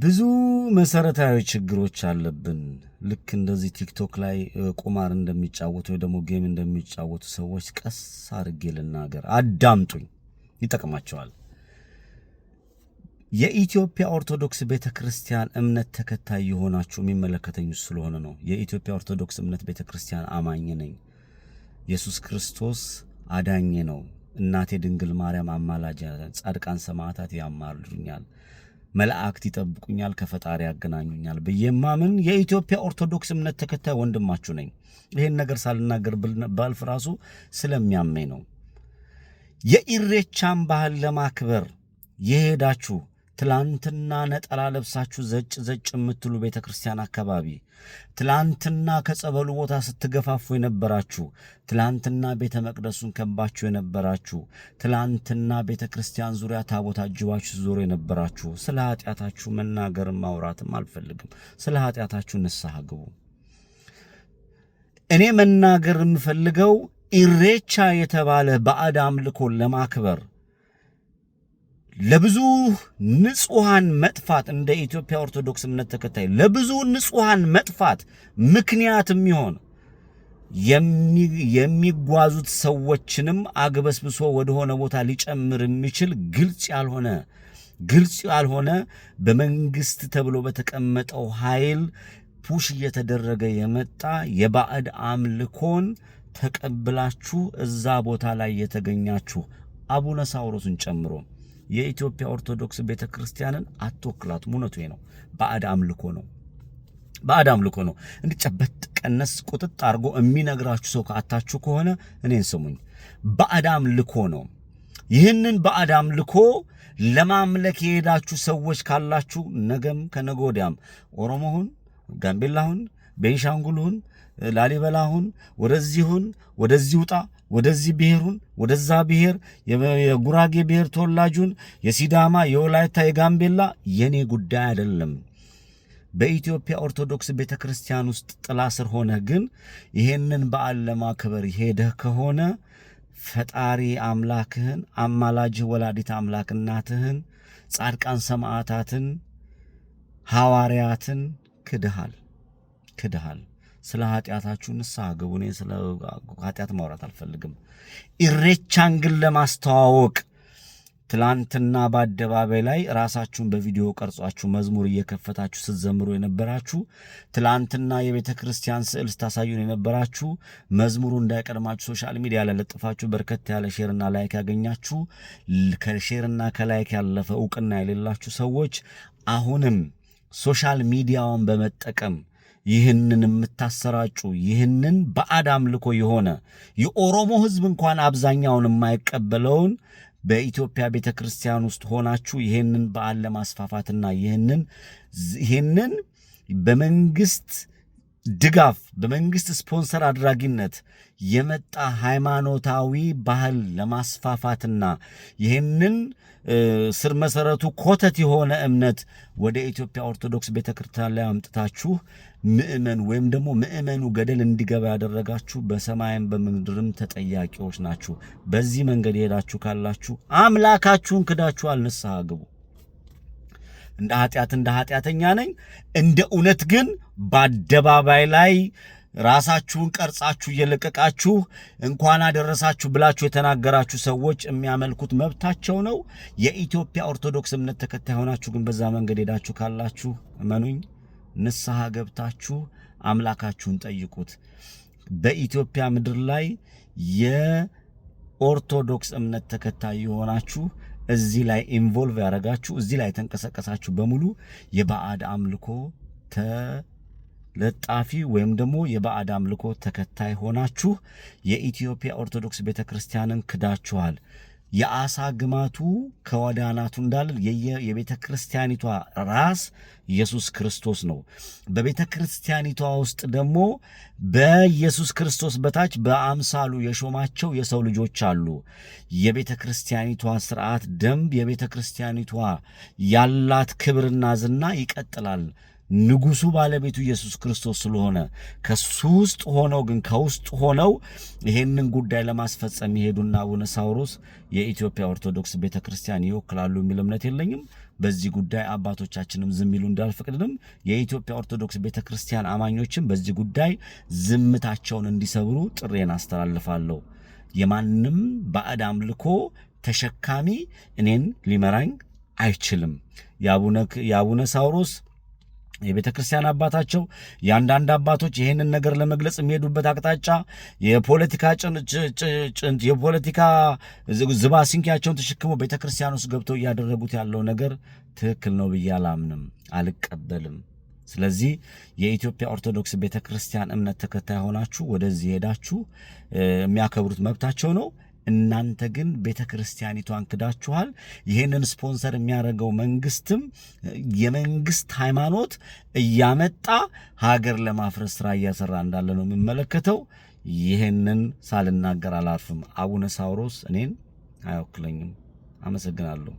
ብዙ መሰረታዊ ችግሮች አለብን። ልክ እንደዚህ ቲክቶክ ላይ ቁማር እንደሚጫወቱ ወይ ደግሞ ጌም እንደሚጫወቱ ሰዎች ቀስ አድርጌ ልናገር፣ አዳምጡኝ፣ ይጠቅማቸዋል። የኢትዮጵያ ኦርቶዶክስ ቤተክርስቲያን እምነት ተከታይ የሆናችሁ የሚመለከተኝ ስለሆነ ነው። የኢትዮጵያ ኦርቶዶክስ እምነት ቤተክርስቲያን አማኝ ነኝ። ኢየሱስ ክርስቶስ አዳኝ ነው። እናቴ ድንግል ማርያም አማላጅ፣ ጻድቃን ሰማዕታት ያማልዱኛል፣ መላእክት ይጠብቁኛል፣ ከፈጣሪ ያገናኙኛል በየማምን የኢትዮጵያ ኦርቶዶክስ እምነት ተከታይ ወንድማችሁ ነኝ። ይሄን ነገር ሳልናገር ባልፍ ራሱ ስለሚያመኝ ነው። የኢሬቻን ባህል ለማክበር የሄዳችሁ ትላንትና ነጠላ ለብሳችሁ ዘጭ ዘጭ የምትሉ ቤተክርስቲያን አካባቢ፣ ትላንትና ከጸበሉ ቦታ ስትገፋፉ የነበራችሁ፣ ትላንትና ቤተ መቅደሱን ከባችሁ የነበራችሁ፣ ትላንትና ቤተክርስቲያን ዙሪያ ታቦት አጅባችሁ ዞሮ የነበራችሁ፣ ስለ ኃጢአታችሁ መናገርም ማውራትም አልፈልግም። ስለ ኃጢአታችሁ ንስሐ ግቡ። እኔ መናገር የምፈልገው ኢሬቻ የተባለ ባዕድ አምልኮን ለማክበር ለብዙ ንጹሃን መጥፋት እንደ ኢትዮጵያ ኦርቶዶክስ እምነት ተከታይ ለብዙ ንጹሃን መጥፋት ምክንያት የሚሆን የሚጓዙት ሰዎችንም አግበስብሶ ወደሆነ ቦታ ሊጨምር የሚችል ግልጽ ያልሆነ በመንግስት ተብሎ በተቀመጠው ኃይል ፑሽ እየተደረገ የመጣ የባዕድ አምልኮን ተቀብላችሁ እዛ ቦታ ላይ የተገኛችሁ አቡነ ሳውሮስን ጨምሮ የኢትዮጵያ ኦርቶዶክስ ቤተክርስቲያንን አትወክላቱም። እውነቱ ነው። ባዕድ አምልኮ ነው። እንድጨበት ቀነስ ቁጥጥ አድርጎ የሚነግራችሁ ሰው ካታችሁ ከሆነ እኔን ስሙኝ። ባዕድ አምልኮ ነው። ይህንን ባዕድ አምልኮ ለማምለክ የሄዳችሁ ሰዎች ካላችሁ ነገም ከነገ ወዲያም ኦሮሞሁን፣ ጋምቤላሁን፣ ቤንሻንጉልሁን፣ ላሊበላሁን፣ ወደዚህ ውጣ፣ ወደዚህ ብሔሩን፣ ወደዛ ብሔር፣ የጉራጌ ብሔር ተወላጁን፣ የሲዳማ፣ የወላይታ፣ የጋምቤላ የኔ ጉዳይ አይደለም። በኢትዮጵያ ኦርቶዶክስ ቤተክርስቲያን ውስጥ ጥላ ስር ሆነ ግን ይሄንን በዓል ለማክበር ሄደህ ከሆነ ፈጣሪ አምላክህን፣ አማላጅህ ወላዲት አምላክ እናትህን፣ ጻድቃን ሰማዕታትን፣ ሐዋርያትን ክድሃል። ስለ ኃጢአታችሁ ንስሐ ግቡ። እኔ ስለ ኃጢአት ማውራት አልፈልግም። ኢሬቻን ግን ለማስተዋወቅ ትላንትና በአደባባይ ላይ ራሳችሁን በቪዲዮ ቀርጻችሁ መዝሙር እየከፈታችሁ ስትዘምሩ የነበራችሁ፣ ትላንትና የቤተ ክርስቲያን ስዕል ስታሳዩን የነበራችሁ፣ መዝሙሩ እንዳይቀድማችሁ ሶሻል ሚዲያ ላይ ለጥፋችሁ በርከት ያለ ሼርና ላይክ ያገኛችሁ፣ ከሼርና ከላይክ ያለፈ ዕውቅና የሌላችሁ ሰዎች አሁንም ሶሻል ሚዲያውን በመጠቀም ይህንን የምታሰራጩ ይህንን ባዕድ አምልኮ የሆነ የኦሮሞ ሕዝብ እንኳን አብዛኛውን የማይቀበለውን በኢትዮጵያ ቤተክርስቲያን ውስጥ ሆናችሁ ይህንን በዓል ለማስፋፋትና ይህንን በመንግስት ድጋፍ በመንግስት ስፖንሰር አድራጊነት የመጣ ሃይማኖታዊ ባህል ለማስፋፋትና ይህንን ስር መሰረቱ ኮተት የሆነ እምነት ወደ ኢትዮጵያ ኦርቶዶክስ ቤተክርስቲያን ላይ አምጥታችሁ ምእመን ወይም ደግሞ ምእመኑ ገደል እንዲገባ ያደረጋችሁ በሰማይም በምድርም ተጠያቂዎች ናችሁ። በዚህ መንገድ ሄዳችሁ ካላችሁ አምላካችሁን ክዳችኋል። ንስሐ ግቡ። እንደ ኃጢአተኛ ነኝ። እንደ እውነት ግን በአደባባይ ላይ ራሳችሁን ቀርጻችሁ እየለቀቃችሁ እንኳን አደረሳችሁ ብላችሁ የተናገራችሁ ሰዎች የሚያመልኩት መብታቸው ነው። የኢትዮጵያ ኦርቶዶክስ እምነት ተከታይ ሆናችሁ ግን በዛ መንገድ ሄዳችሁ ካላችሁ እመኑኝ፣ ንስሐ ገብታችሁ አምላካችሁን ጠይቁት። በኢትዮጵያ ምድር ላይ የኦርቶዶክስ እምነት ተከታይ የሆናችሁ እዚህ ላይ ኢንቮልቭ ያደረጋችሁ እዚህ ላይ ተንቀሳቀሳችሁ በሙሉ የባዕድ አምልኮ ለጣፊ ወይም ደግሞ የባዕድ አምልኮ ተከታይ ሆናችሁ የኢትዮጵያ ኦርቶዶክስ ቤተክርስቲያንን ክዳችኋል። የአሳ ግማቱ ከወዳናቱ እንዳለ የቤተክርስቲያኒቷ ራስ ኢየሱስ ክርስቶስ ነው። በቤተክርስቲያኒቷ ውስጥ ደግሞ በኢየሱስ ክርስቶስ በታች በአምሳሉ የሾማቸው የሰው ልጆች አሉ። የቤተክርስቲያኒቷ ስርዓት ደንብ፣ የቤተክርስቲያኒቷ ያላት ክብርና ዝና ይቀጥላል። ንጉሱ ባለቤቱ ኢየሱስ ክርስቶስ ስለሆነ ከሱ ውስጥ ሆነው ግን ከውስጥ ሆነው ይሄንን ጉዳይ ለማስፈጸም ይሄዱና አቡነ ሳውሮስ የኢትዮጵያ ኦርቶዶክስ ቤተክርስቲያን ይወክላሉ የሚል እምነት የለኝም። በዚህ ጉዳይ አባቶቻችንም ዝም ይሉ እንዳልፈቅድንም የኢትዮጵያ ኦርቶዶክስ ቤተክርስቲያን አማኞችም በዚህ ጉዳይ ዝምታቸውን እንዲሰብሩ ጥሬን አስተላልፋለሁ። የማንም ባዕድ አምልኮ ተሸካሚ እኔን ሊመራኝ አይችልም። የአቡነ ሳውሮስ የቤተ ክርስቲያን አባታቸው የአንዳንድ አባቶች ይህንን ነገር ለመግለጽ የሚሄዱበት አቅጣጫ የፖለቲካ ዝባሲንኪያቸውን ተሸክመው ቤተ ክርስቲያን ውስጥ ገብተው እያደረጉት ያለው ነገር ትክክል ነው ብዬ አላምንም፣ አልቀበልም። ስለዚህ የኢትዮጵያ ኦርቶዶክስ ቤተ ክርስቲያን እምነት ተከታይ ሆናችሁ ወደዚህ ሄዳችሁ የሚያከብሩት መብታቸው ነው። እናንተ ግን ቤተ ክርስቲያኒቷን ክዳችኋል። ይህንን ስፖንሰር የሚያደርገው መንግስትም የመንግስት ሃይማኖት እያመጣ ሀገር ለማፍረስ ስራ እያሰራ እንዳለ ነው የሚመለከተው። ይህንን ሳልናገር አላርፍም። አቡነ ሳውሮስ እኔን አይወክለኝም። አመሰግናለሁ።